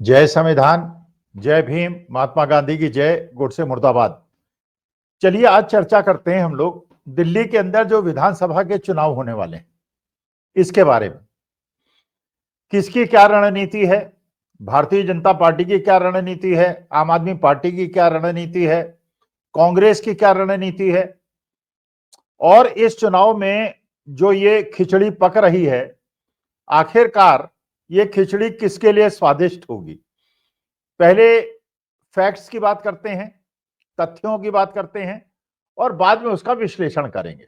जय संविधान, जय भीम, महात्मा गांधी की जय, गोडसे मुर्दाबाद। चलिए आज चर्चा करते हैं हम लोग दिल्ली के अंदर जो विधानसभा के चुनाव होने वाले हैं इसके बारे में। किसकी क्या रणनीति है, भारतीय जनता पार्टी की क्या रणनीति है, आम आदमी पार्टी की क्या रणनीति है, कांग्रेस की क्या रणनीति है, और इस चुनाव में जो ये खिचड़ी पक रही है आखिरकार ये खिचड़ी किसके लिए स्वादिष्ट होगी। पहले फैक्ट्स की बात करते हैं, तथ्यों की बात करते हैं और बाद में उसका विश्लेषण करेंगे।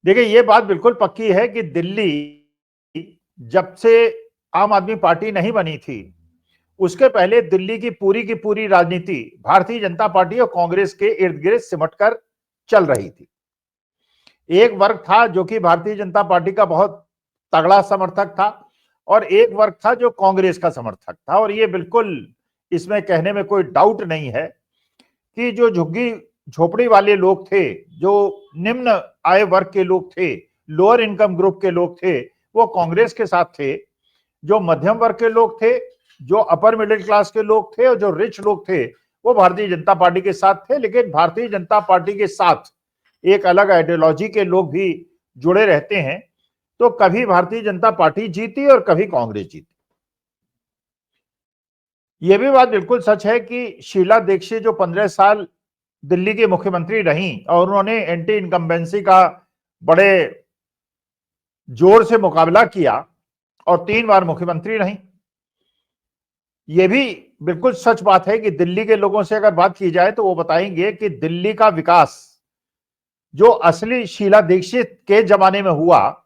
देखिए ये बात बिल्कुल पक्की है कि दिल्ली जब से आम आदमी पार्टी नहीं बनी थी उसके पहले दिल्ली की पूरी राजनीति भारतीय जनता पार्टी और कांग्रेस के इर्द गिर्द सिमट कर चल रही थी। एक वर्ग था जो कि भारतीय जनता पार्टी का बहुत तगड़ा समर्थक था और एक वर्ग था जो कांग्रेस का समर्थक था। और ये बिल्कुल इसमें कहने में कोई डाउट नहीं है कि जो झुग्गी झोपड़ी वाले लोग थे, जो निम्न आय वर्ग के लोग थे, लोअर इनकम ग्रुप के लोग थे, वो कांग्रेस के साथ थे। जो मध्यम वर्ग के लोग थे, जो अपर मिडिल क्लास के लोग थे और जो रिच लोग थे वो भारतीय जनता पार्टी के साथ थे। लेकिन भारतीय जनता पार्टी के साथ एक अलग आइडियोलॉजी के लोग भी जुड़े रहते हैं, तो कभी भारतीय जनता पार्टी जीती और कभी कांग्रेस जीती। यह भी बात बिल्कुल सच है कि शीला दीक्षित जो 15 साल दिल्ली की मुख्यमंत्री रही और उन्होंने एंटी इनकम्बेंसी का बड़े जोर से मुकाबला किया और 3 बार मुख्यमंत्री रही। यह भी बिल्कुल सच बात है कि दिल्ली के लोगों से अगर बात की जाए तो वो बताएंगे कि दिल्ली का विकास जो असली शीला दीक्षित के जमाने में हुआ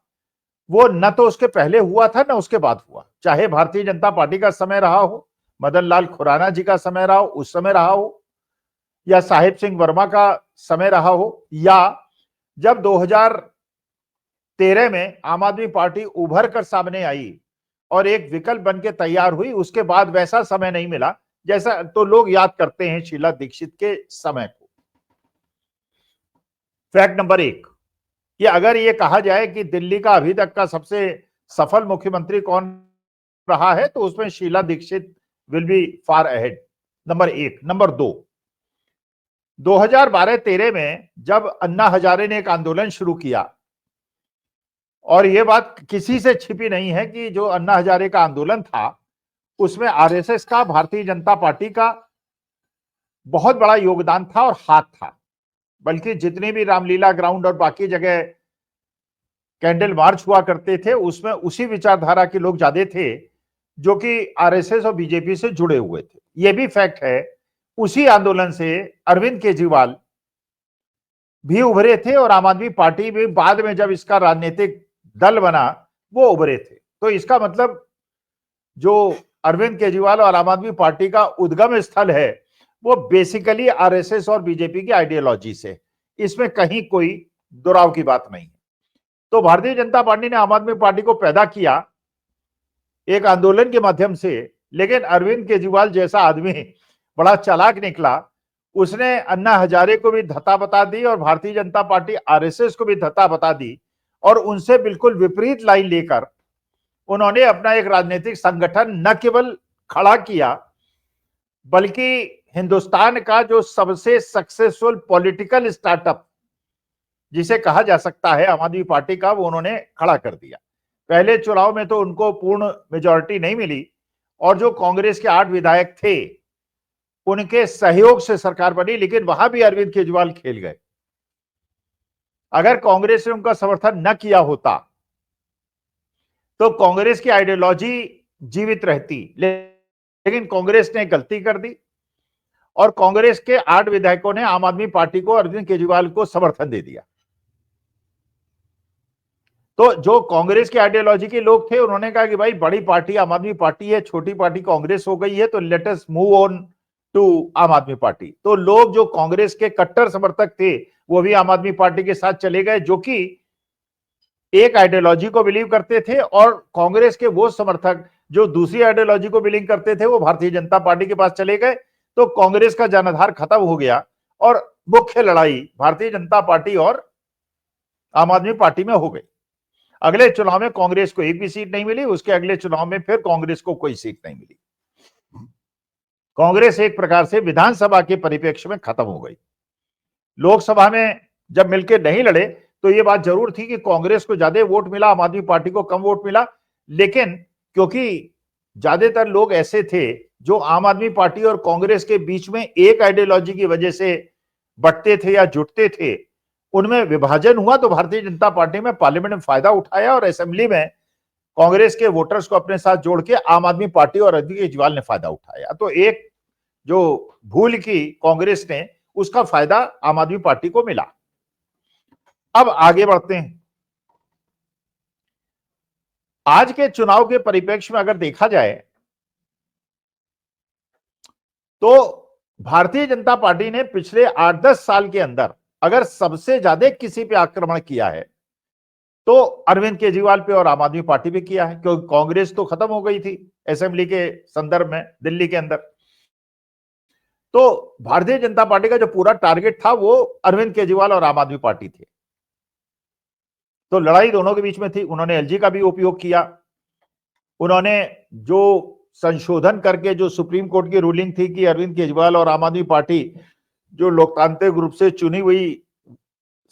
वो न तो उसके पहले हुआ था न उसके बाद हुआ। चाहे भारतीय जनता पार्टी का समय रहा हो, मदन लाल खुराना जी का समय रहा हो, उस समय रहा हो, या साहिब सिंह वर्मा का समय रहा हो, या जब 2013 में आम आदमी पार्टी उभर कर सामने आई और एक विकल्प बन के तैयार हुई, उसके बाद वैसा समय नहीं मिला जैसा तो लोग याद करते हैं शीला दीक्षित के समय को। फैक्ट नंबर 1, कि अगर ये कहा जाए कि दिल्ली का अभी तक का सबसे सफल मुख्यमंत्री कौन रहा है तो उसमें Sheila Dikshit will be far ahead, number 1। Number 2, 2012-13 में जब अन्ना हजारे ने एक आंदोलन शुरू किया, और यह बात किसी से छिपी नहीं है कि जो अन्ना हजारे का आंदोलन था उसमें आरएसएस का, भारतीय जनता पार्टी का बहुत बड़ा योगदान था और हाथ था। बल्कि जितने भी रामलीला ग्राउंड और बाकी जगह कैंडल मार्च हुआ करते थे उसमें उसी विचारधारा के लोग ज्यादा थे जो कि आरएसएस और बीजेपी से जुड़े हुए थे। यह भी फैक्ट है। उसी आंदोलन से अरविंद केजरीवाल भी उभरे थे और आम आदमी पार्टी भी बाद में जब इसका राजनीतिक दल बना वो उभरे थे। तो इसका मतलब जो अरविंद केजरीवाल और आम आदमी पार्टी का उद्गम स्थल है वो बेसिकली आरएसएस और बीजेपी की आइडियोलॉजी से, इसमें कहीं कोई दुराव की बात नहीं है। तो भारतीय जनता पार्टी ने आम आदमी पार्टी को पैदा किया एक आंदोलन के माध्यम से, लेकिन अरविंद केजरीवाल जैसा आदमी बड़ा चालाक निकला, उसने अन्ना हजारे को भी धत्ता बता दी और भारतीय जनता पार्टी आरएसएस को भी धत्ता बता दी और उनसे बिल्कुल विपरीत लाइन लेकर उन्होंने अपना एक राजनीतिक संगठन न केवल खड़ा किया बल्कि हिंदुस्तान का जो सबसे सक्सेसफुल पॉलिटिकल स्टार्टअप जिसे कहा जा सकता है आम आदमी पार्टी का, वो उन्होंने खड़ा कर दिया। पहले चुनाव में तो उनको पूर्ण मेजॉरिटी नहीं मिली और जो कांग्रेस के 8 विधायक थे उनके सहयोग से सरकार बनी, लेकिन वहां भी अरविंद केजरीवाल खेल गए। अगर कांग्रेस ने उनका समर्थन न किया होता तो कांग्रेस की आइडियोलॉजी जीवित रहती, लेकिन कांग्रेस ने गलती कर दी और कांग्रेस के 8 विधायकों ने आम आदमी पार्टी को, अरविंद केजरीवाल को समर्थन दे दिया। तो जो कांग्रेस की आइडियोलॉजी के लोग थे उन्होंने कहा कि भाई बड़ी पार्टी आम आदमी पार्टी है, छोटी पार्टी कांग्रेस हो गई है, तो let us move on to Aam Aadmi party. तो लोग जो कांग्रेस के कट्टर समर्थक थे वो भी आम आदमी पार्टी के साथ चले गए जो कि एक आइडियोलॉजी को बिलीव करते थे, और कांग्रेस के वो समर्थक जो दूसरी आइडियोलॉजी को बिलीव करते थे वो भारतीय जनता पार्टी के पास चले गए। तो कांग्रेस का जनाधार खत्म हो गया और मुख्य लड़ाई भारतीय जनता पार्टी और आम आदमी पार्टी में हो गई। अगले चुनाव में कांग्रेस को एक भी सीट नहीं मिली, उसके अगले चुनाव में फिर कांग्रेस को कोई सीट नहीं मिली। कांग्रेस एक प्रकार से विधानसभा के परिप्रेक्ष्य में खत्म हो गई। लोकसभा में जब मिलकर नहीं लड़े तो ये बात जरूर थी कि कांग्रेस को ज्यादा वोट मिला, आम आदमी पार्टी को कम वोट मिला, लेकिन क्योंकि ज्यादातर लोग ऐसे थे जो आम आदमी पार्टी और कांग्रेस के बीच में एक आइडियोलॉजी की वजह से बंटते थे या जुटते थे, उनमें विभाजन हुआ तो भारतीय जनता पार्टी में पार्लियामेंट में फायदा उठाया और असेंबली में कांग्रेस के वोटर्स को अपने साथ जोड़ के आम आदमी पार्टी और अरविंद केजरीवाल ने फायदा उठाया। तो एक जो भूल की कांग्रेस ने, उसका फायदा आम आदमी पार्टी को मिला। अब आगे बढ़ते हैं। आज के चुनाव के परिप्रेक्ष्य में अगर देखा जाए तो भारतीय जनता पार्टी ने पिछले 8-10 साल के अंदर अगर सबसे ज्यादा किसी पे आक्रमण किया है तो अरविंद केजरीवाल पे और आम आदमी पार्टी पे किया है, क्योंकि कांग्रेस तो खत्म हो गई थी असेंबली के संदर्भ में दिल्ली के अंदर। तो भारतीय जनता पार्टी का जो पूरा टारगेट था वो अरविंद केजरीवाल और आम आदमी पार्टी थे। तो लड़ाई दोनों के बीच में थी। उन्होंने एलजी का भी उपयोग किया। उन्होंने जो संशोधन करके जो सुप्रीम कोर्ट की रूलिंग थी कि अरविंद केजरीवाल और आम आदमी पार्टी जो लोकतांत्रिक रूप से चुनी हुई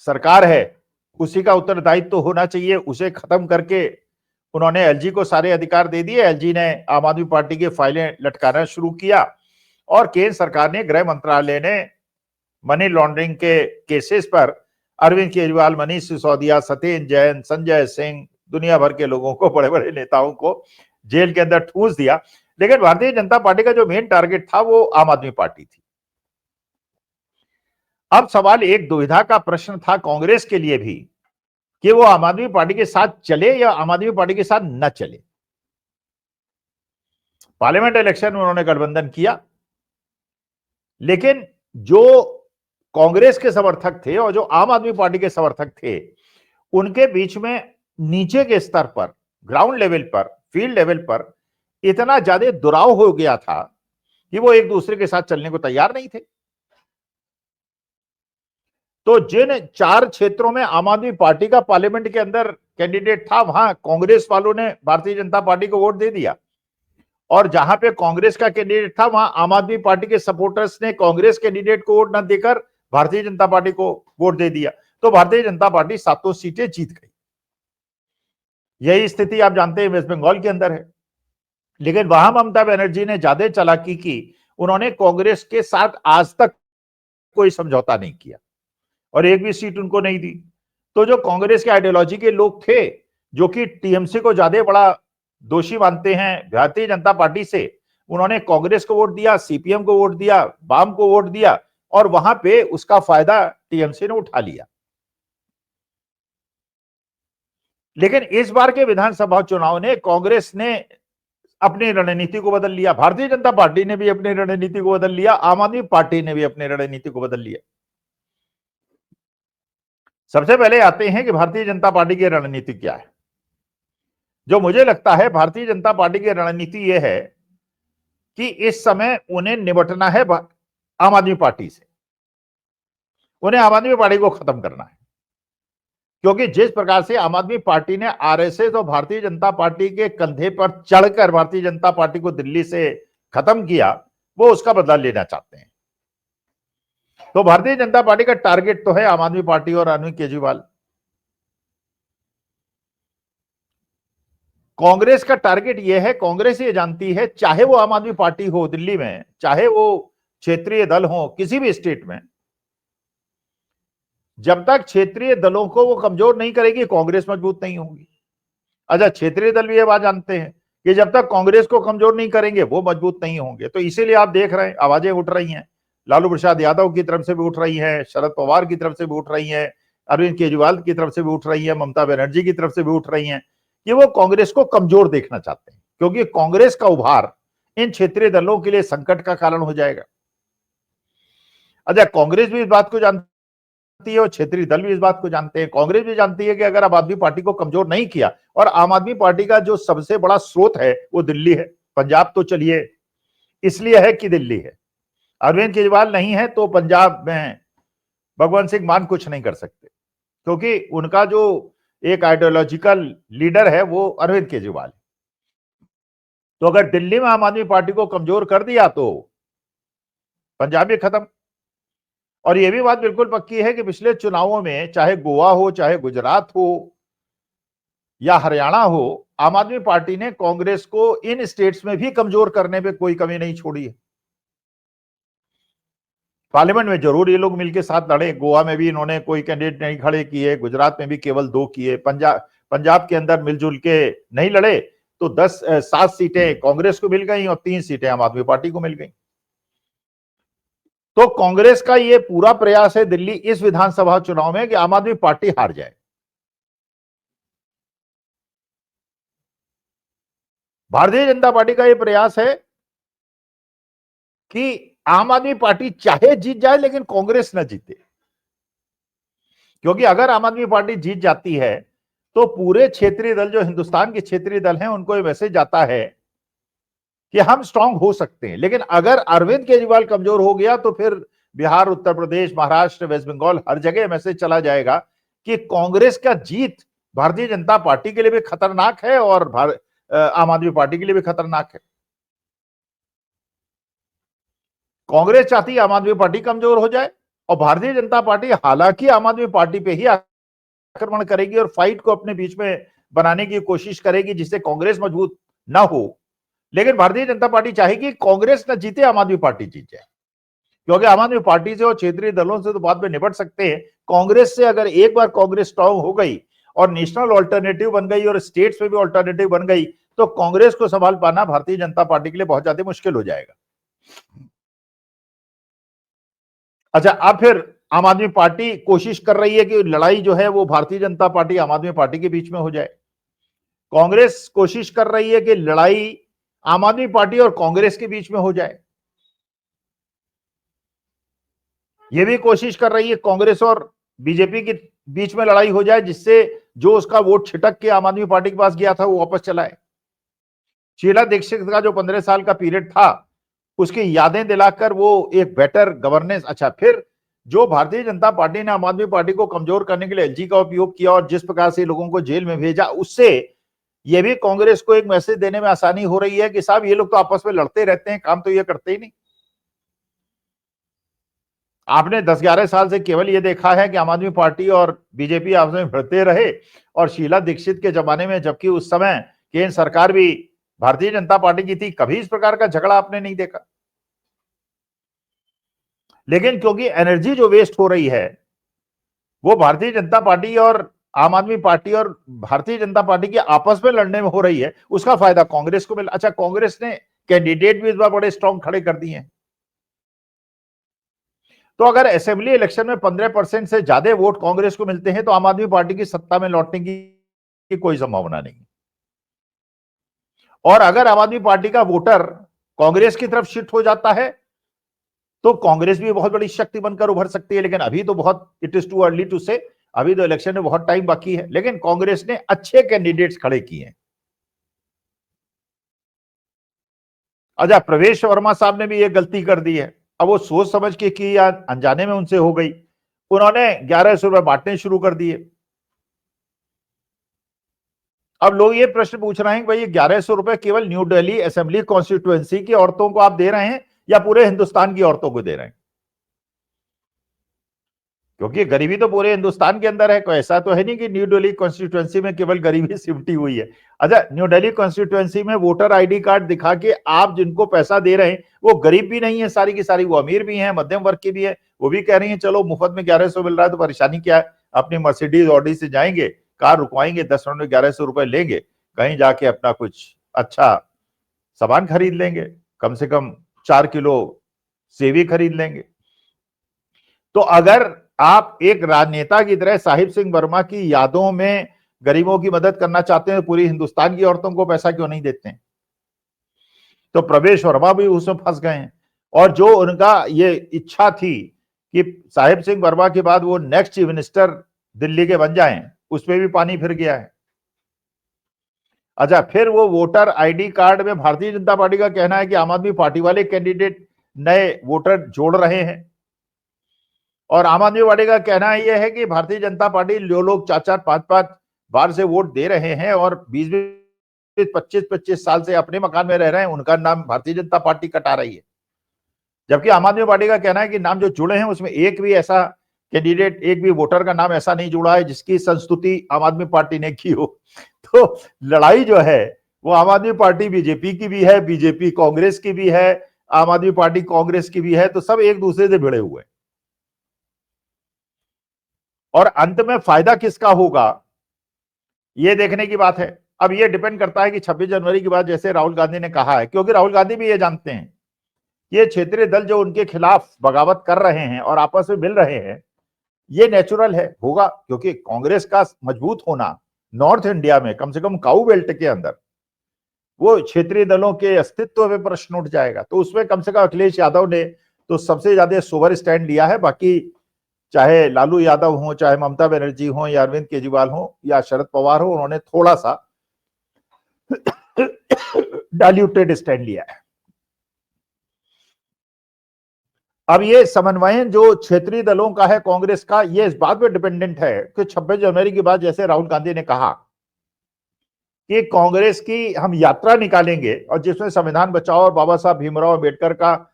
सरकार है उसी का उत्तरदायित्व तो होना चाहिए, उसे खत्म करके उन्होंने एलजी को सारे अधिकार दे दिए। एलजी ने आम आदमी पार्टी की फाइलें लटकाना शुरू किया और केंद्र सरकार ने, गृह मंत्रालय ने मनी लॉन्ड्रिंग के केसेस पर अरविंद केजरीवाल, मनीष सिसोदिया, सत्येंद्र जैन, संजय सिंह, दुनिया भर के लोगों को, बड़े बड़े नेताओं को जेल के अंदर ठूस दिया। लेकिन भारतीय जनता पार्टी का जो मेन टारगेट था वो आम आदमी पार्टी थी। अब सवाल एक दुविधा का प्रश्न था कांग्रेस के लिए भी कि वो आम आदमी पार्टी के साथ चले या आम आदमी पार्टी के साथ न चले। पार्लियामेंट इलेक्शन में उन्होंने गठबंधन किया, लेकिन जो कांग्रेस के समर्थक थे और जो आम आदमी पार्टी के समर्थक थे उनके बीच में नीचे के स्तर पर, ग्राउंड लेवल पर, फील्ड लेवल पर इतना ज्यादा दुराव हो गया था कि वो एक दूसरे के साथ चलने को तैयार नहीं थे। तो जिन 4 क्षेत्रों में आम आदमी पार्टी का पार्लियामेंट के अंदर कैंडिडेट था वहां कांग्रेस वालों ने भारतीय जनता पार्टी को वोट दे दिया, और जहां पे कांग्रेस का कैंडिडेट था वहां आम आदमी पार्टी के सपोर्टर्स ने कांग्रेस कैंडिडेट को वोट न देकर भारतीय जनता पार्टी को वोट दे दिया। तो भारतीय जनता पार्टी 7 सीटें जीत गई। यही स्थिति आप जानते हैं वेस्ट बंगाल के अंदर है। लेकिन वहां ममता बनर्जी ने ज्यादा चालाकी की। उन्होंने कांग्रेस के साथ आज तक कोई समझौता नहीं किया और एक भी सीट उनको नहीं दी। तो जो कांग्रेस के आइडियोलॉजी के लोग थे जो कि टीएमसी को ज्यादा बड़ा दोषी मानते हैं भारतीय जनता पार्टी से, उन्होंने कांग्रेस को वोट दिया, सीपीएम को वोट दिया, वाम को वोट दिया और वहां पे उसका फायदा टीएमसी ने उठा लिया। लेकिन इस बार के विधानसभा चुनाव ने कांग्रेस ने अपनी रणनीति को बदल लिया, भारतीय जनता पार्टी ने भी अपनी रणनीति को बदल लिया, आम आदमी पार्टी ने भी अपनी रणनीति को बदल लिया। सबसे पहले आते हैं कि भारतीय जनता पार्टी की रणनीति क्या है। जो मुझे लगता है भारतीय जनता पार्टी की रणनीति यह है कि इस समय उन्हें निपटना है आम आदमी पार्टी से, उन्हें आम आदमी पार्टी को खत्म करना है। क्योंकि जिस प्रकार से आम आदमी पार्टी ने आरएसएस और भारतीय जनता पार्टी के कंधे पर चढ़कर भारतीय जनता पार्टी को दिल्ली से खत्म किया, वो उसका बदला लेना चाहते हैं। तो भारतीय जनता पार्टी का टारगेट तो है आम आदमी पार्टी और अरविंद केजरीवाल। कांग्रेस का टारगेट यह है, कांग्रेस ये जानती है चाहे वो आम आदमी पार्टी हो दिल्ली में, चाहे वो क्षेत्रीय दल हो किसी भी स्टेट में, जब तक क्षेत्रीय दलों को वो कमजोर नहीं करेगी कांग्रेस मजबूत नहीं होगी। अच्छा, क्षेत्रीय दल भी ये बात जानते हैं कि जब तक कांग्रेस को कमजोर नहीं करेंगे वो मजबूत नहीं होंगे। तो इसीलिए आप देख रहे हैं आवाजें उठ रही हैं, लालू प्रसाद यादव की तरफ से भी उठ रही हैं, शरद पवार की तरफ से भी उठ रही हैं, अरविंद केजरीवाल की तरफ से भी उठ रही है, ममता बनर्जी की तरफ से भी उठ रही हैं कि वो कांग्रेस को कमजोर देखना चाहते हैं, क्योंकि कांग्रेस का उभार इन क्षेत्रीय दलों के लिए संकट का कारण हो जाएगा। अच्छा, कांग्रेस भी इस बात को जानती है और क्षेत्रीय दल भी इस बात को जानते हैं। कांग्रेस भी जानती है कि अगर आम आदमी पार्टी को कमजोर नहीं किया, और आम आदमी पार्टी का जो सबसे बड़ा स्रोत है वो दिल्ली है, पंजाब तो चलिए इसलिए है कि दिल्ली है, अरविंद केजरीवाल नहीं है तो पंजाब में भगवंत सिंह मान कुछ नहीं कर सकते, क्योंकि उनका जो एक आइडियोलॉजिकल लीडर है वो अरविंद केजरीवाल। तो अगर दिल्ली में आम आदमी पार्टी को कमजोर कर दिया तो पंजाब भी खत्म। और यह भी बात बिल्कुल पक्की है कि पिछले चुनावों में चाहे गोवा हो, चाहे गुजरात हो या हरियाणा हो, आम आदमी पार्टी ने कांग्रेस को इन स्टेट्स में भी कमजोर करने पे कोई कमी नहीं छोड़ी है। पार्लियामेंट में जरूर ये लोग मिलकर साथ लड़े, गोवा में भी इन्होंने कोई कैंडिडेट नहीं खड़े किए, गुजरात में भी केवल 2 किए, पंजाब के अंदर मिलजुल के नहीं लड़े तो 7 सीटें कांग्रेस को मिल गई और 3 सीटें आम आदमी पार्टी को मिल गई। तो कांग्रेस का ये पूरा प्रयास है दिल्ली इस विधानसभा चुनाव में कि आम आदमी पार्टी हार जाए। भारतीय जनता पार्टी का यह प्रयास है कि आम आदमी पार्टी चाहे जीत जाए लेकिन कांग्रेस न जीते, क्योंकि अगर आम आदमी पार्टी जीत जाती है तो पूरे क्षेत्रीय दल, जो हिंदुस्तान के क्षेत्रीय दल हैं, उनको यह मैसेज जाता है कि हम स्ट्रांग हो सकते हैं। लेकिन अगर अरविंद केजरीवाल कमजोर हो गया तो फिर बिहार, उत्तर प्रदेश, महाराष्ट्र, वेस्ट बंगाल, हर जगह मैसेज चला जाएगा कि कांग्रेस का जीत भारतीय जनता पार्टी के लिए भी खतरनाक है और आम आदमी पार्टी के लिए भी खतरनाक है। कांग्रेस चाहती है आम आदमी पार्टी कमजोर हो जाए और भारतीय जनता पार्टी हालांकि आम आदमी पार्टी पे ही आक्रमण करेगी और फाइट को अपने बीच में बनाने की कोशिश करेगी जिससे कांग्रेस मजबूत ना हो, लेकिन भारतीय जनता पार्टी चाहेगी कांग्रेस न जीते, आम आदमी पार्टी जीत जाए, क्योंकि आम आदमी पार्टी से और क्षेत्रीय दलों से तो बाद में निपट सकते हैं। कांग्रेस से अगर एक बार कांग्रेस स्ट्रांग हो गई और नेशनल ऑल्टरनेटिव बन गई और स्टेट्स में भी ऑल्टरनेटिव बन गई तो कांग्रेस को संभाल पाना भारतीय जनता पार्टी के लिए बहुत ज्यादा मुश्किल हो जाएगा। अच्छा, अब फिर आम आदमी पार्टी कोशिश कर रही है कि लड़ाई जो है वो भारतीय जनता पार्टी आम आदमी पार्टी के बीच में हो जाए। कांग्रेस कोशिश कर रही है कि लड़ाई आम आदमी पार्टी और कांग्रेस के बीच में हो जाए। यह भी कोशिश कर रही है कांग्रेस और बीजेपी के बीच में लड़ाई हो जाए जिससे जो उसका वोट छिटक के आम आदमी पार्टी के पास गया था वो वापस चला आए। शीला दीक्षित का जो 15 साल का पीरियड था उसकी यादें दिलाकर वो एक बेटर गवर्नेंस। अच्छा, फिर जो भारतीय जनता पार्टी ने आम आदमी पार्टी को कमजोर करने के लिए एलजी का उपयोग किया और जिस प्रकार से लोगों को जेल में भेजा, उससे यह भी कांग्रेस को एक मैसेज देने में आसानी हो रही है कि साहब ये लोग तो आपस में लड़ते रहते हैं, काम तो ये करते ही नहीं। आपने 10-11 साल से केवल ये देखा है कि आम आदमी पार्टी और बीजेपी आपस में भिड़ते रहे, और शीला दीक्षित के जमाने में, जबकि उस समय केंद्र सरकार भी भारतीय जनता पार्टी की थी, कभी इस प्रकार का झगड़ा आपने नहीं देखा। लेकिन क्योंकि एनर्जी जो वेस्ट हो रही है वो भारतीय जनता पार्टी और आम आदमी पार्टी और भारतीय जनता पार्टी की आपस में लड़ने में हो रही है, उसका फायदा कांग्रेस को मिला। अच्छा, कांग्रेस ने कैंडिडेट भी इस बार बड़े स्ट्रांग खड़े कर दिए हैं। तो अगर असेंबली इलेक्शन में 15% से ज्यादा वोट कांग्रेस को मिलते हैं तो आम आदमी पार्टी की सत्ता में लौटने की कोई संभावना नहीं। और अगर आम आदमी पार्टी का वोटर कांग्रेस की तरफ शिफ्ट हो जाता है तो कांग्रेस भी बहुत बड़ी शक्ति बनकर उभर सकती है। लेकिन अभी तो बहुत, it is too early to say, अभी तो इलेक्शन में बहुत टाइम बाकी है। लेकिन कांग्रेस ने अच्छे कैंडिडेट्स खड़े किए हैं। अच्छा, प्रवेश वर्मा साहब ने भी ये गलती कर दी है। अब वो सोच समझ के की या अनजाने में उनसे हो गई, उन्होंने 1100 रुपए बांटने शुरू कर दिए। अब लोग ये प्रश्न पूछ रहे हैं कि भाई ये 1100 रुपए केवल न्यू दिल्ली असेंबली कॉन्स्टिट्यूएंसी की औरतों को आप दे रहे हैं या पूरे हिंदुस्तान की औरतों को दे रहे हैं? क्योंकि गरीबी तो पूरे हिंदुस्तान के अंदर है, कोई ऐसा तो है नहीं कि न्यू दिल्ली कॉन्स्टिट्यूएंसी में केवल गरीबी सिमटी हुई है। अच्छा, न्यू दिल्ली कॉन्स्टिट्यूएंसी में वोटर आईडी कार्ड दिखा के आप जिनको पैसा दे रहे हैं वो गरीब भी नहीं है सारी की सारी, वो अमीर भी है, मध्यम वर्ग की भी है। वो भी कह रही है चलो मुफ्त में 1100 मिल रहा है तो परेशानी क्या है, अपनी मर्सिडीज ऑडी से जाएंगे, कार रुकवाएंगे, 10 मिनट में 1100 रुपए लेंगे, कहीं जाके अपना कुछ अच्छा सामान खरीद लेंगे, कम से कम 4 किलो सेवी खरीद लेंगे। तो अगर आप एक राजनेता की तरह साहिब सिंह वर्मा की यादों में गरीबों की मदद करना चाहते हैं तो पूरी हिंदुस्तान की औरतों को पैसा क्यों नहीं देते हैं? तो प्रवेश वर्मा भी उसमें फंस गए हैं। और जो उनका ये इच्छा थी कि साहिब सिंह वर्मा के बाद वो नेक्स्ट चीफ मिनिस्टर दिल्ली के बन जाएं, उसमें भी पानी फिर गया है। अच्छा, फिर वो वोटर आईडी कार्ड में भारतीय जनता पार्टी का कहना है कि आम आदमी पार्टी वाले कैंडिडेट नए वोटर जोड़ रहे हैं, और आम आदमी पार्टी का कहना यह है कि भारतीय जनता पार्टी जो लोग 4-4, 5-5 बाहर से वोट दे रहे हैं और 20 25 साल से अपने मकान में रह रहे हैं, उनका नाम भारतीय जनता पार्टी कटा रही है। जबकि आम आदमी पार्टी का कहना है कि नाम जो जुड़े हैं उसमें एक भी ऐसा कैंडिडेट, एक भी वोटर का नाम ऐसा नहीं जुड़ा है जिसकी संस्तुति आम आदमी पार्टी ने की हो। तो लड़ाई जो है वो आम आदमी पार्टी बीजेपी की भी है, बीजेपी कांग्रेस की भी है, आम आदमी पार्टी कांग्रेस की भी है, तो सब एक दूसरे से भिड़े हुए हैं। और अंत में फायदा किसका होगा ये देखने की बात है। अब ये डिपेंड करता है कि 26 जनवरी के बाद, जैसे राहुल गांधी ने कहा है, क्योंकि राहुल गांधी भी ये जानते हैं ये क्षेत्रीय दल जो उनके खिलाफ बगावत कर रहे हैं और आपस में मिल रहे हैं, ये नेचुरल है, होगा, क्योंकि कांग्रेस का मजबूत होना नॉर्थ इंडिया में, कम से कम काऊ बेल्ट के अंदर, वो क्षेत्रीय दलों के अस्तित्व में प्रश्न उठ जाएगा। तो उसमें कम से कम अखिलेश यादव ने तो सबसे ज्यादा सोवर स्टैंड लिया है। बाकी चाहे लालू यादव हो, चाहे ममता बनर्जी हो, या अरविंद केजरीवाल हो, या शरद पवार हो, उन्होंने थोड़ा सा डाइल्यूटेड स्टैंड लिया है। अब ये समन्वयन जो क्षेत्रीय दलों का है कांग्रेस का, ये इस बात पे डिपेंडेंट है कि 26 जनवरी के बाद, जैसे राहुल गांधी ने कहा कि कांग्रेस की हम यात्रा निकालेंगे और जिसमें संविधान बचाओ और बाबा साहब भीमराव अम्बेडकर का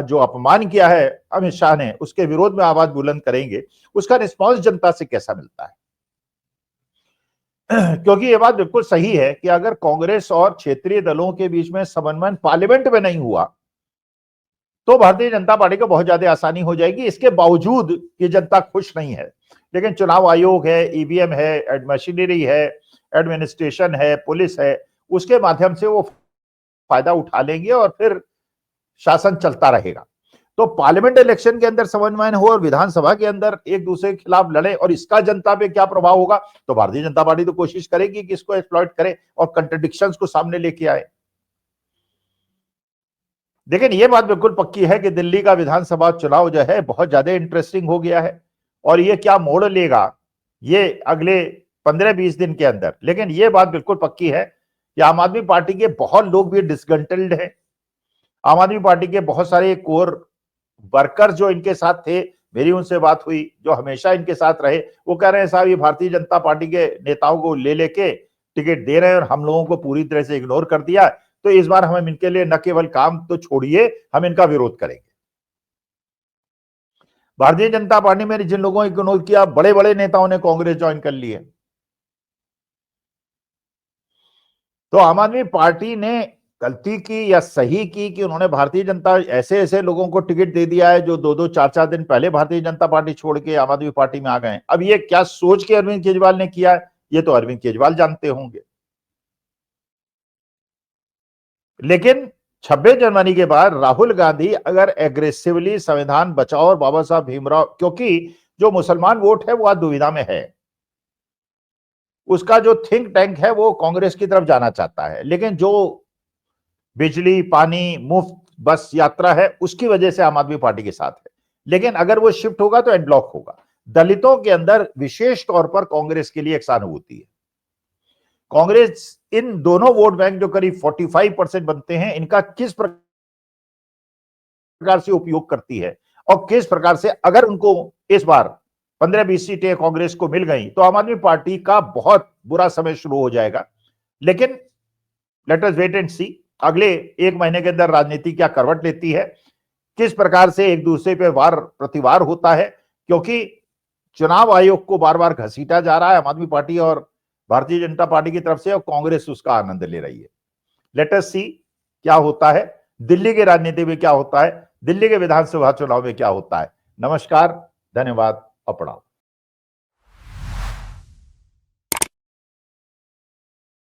जो अपमान किया है अमित शाह ने, उसके विरोध में आवाज बुलंद करेंगे, उसका रिस्पांस जनता से कैसा मिलता है। क्योंकि ये बात बिल्कुल सही है कि अगर कांग्रेस और क्षेत्रीय दलों के बीच में समन्वय पार्लियामेंट में नहीं हुआ तो भारतीय जनता पार्टी को बहुत ज्यादा आसानी हो जाएगी, इसके बावजूद कि जनता खुश नहीं है। लेकिन चुनाव आयोग है, ईवीएम है, मशीनरी है, एडमिनिस्ट्रेशन है, पुलिस है, उसके माध्यम से वो फायदा उठा लेंगे और फिर शासन चलता रहेगा। तो पार्लियामेंट इलेक्शन के अंदर समन्वय हो और विधानसभा के अंदर एक दूसरे के खिलाफ लड़े और इसका जनता पे क्या प्रभाव होगा, तो भारतीय जनता पार्टी तो कोशिश करेगी कि इसको एक्सप्लॉइट करे और कंट्रडिक्शंस को सामने लेके आए। लेकिन यह बात बिल्कुल पक्की है कि दिल्ली का विधानसभा चुनाव जो है बहुत ज्यादा इंटरेस्टिंग हो गया है और ये क्या मोड़ लेगा ये अगले 15-20 दिन के अंदर। लेकिन यह बात बिल्कुल पक्की है कि आम आदमी पार्टी के बहुत लोग भी डिसगंटल्ड हैं। आम आदमी पार्टी के बहुत सारे कोर वर्कर जो इनके साथ थे, मेरी उनसे बात हुई, जो हमेशा इनके साथ रहे, वो कह रहे हैं साहब ये भारतीय जनता पार्टी के नेताओं को ले लेके टिकट दे रहे हैं और हम लोगों को पूरी तरह से इग्नोर कर दिया, तो इस बार हम इनके लिए न केवल काम तो छोड़िए, हम इनका विरोध करेंगे। भारतीय जनता पार्टी में जिन लोगों ने इग्नोर किया, बड़े बड़े नेताओं ने कांग्रेस ज्वाइन कर ली है। तो आम आदमी पार्टी ने गलती की या सही की कि उन्होंने भारतीय जनता ऐसे ऐसे लोगों को टिकट दे दिया है जो 2-2 4-4 दिन पहले भारतीय जनता पार्टी छोड़ के आम आदमी पार्टी में आ गए। अब ये क्या सोच के अरविंद केजरीवाल ने किया है, ये तो अरविंद केजरीवाल जानते होंगे। लेकिन 26 जनवरी के बाद राहुल गांधी अगर एग्रेसिवली संविधान बचाओ और बाबा साहब भीमराव, क्योंकि जो मुसलमान वोट है वो आज दुविधा में है, उसका जो थिंक टैंक है वो कांग्रेस की तरफ जाना चाहता है, लेकिन जो बिजली पानी मुफ्त बस यात्रा है उसकी वजह से आम आदमी पार्टी के साथ है। लेकिन अगर वो शिफ्ट होगा तो एडब्लॉक होगा। दलितों के अंदर विशेष तौर पर कांग्रेस के लिए एक सहानुभूति है। कांग्रेस इन दोनों वोट बैंक जो करीब 45% बनते हैं, इनका किस प्रकार से उपयोग करती है और किस प्रकार से अगर उनको इस बार 15-20 सीटें कांग्रेस को मिल गई तो आम आदमी पार्टी का बहुत बुरा समय शुरू हो जाएगा। लेकिन लेट अस वेट एंड सी, अगले 1 महीने के अंदर राजनीति क्या करवट लेती है, किस प्रकार से एक दूसरे पे वार प्रतिवार होता है, क्योंकि चुनाव आयोग को बार बार घसीटा जा रहा है आम आदमी पार्टी और भारतीय जनता पार्टी की तरफ से, और कांग्रेस उसका आनंद ले रही है। लेट अस सी क्या होता है, दिल्ली की राजनीति में क्या होता है, दिल्ली के विधानसभा चुनाव में क्या होता है। नमस्कार, धन्यवाद, प्रणाम।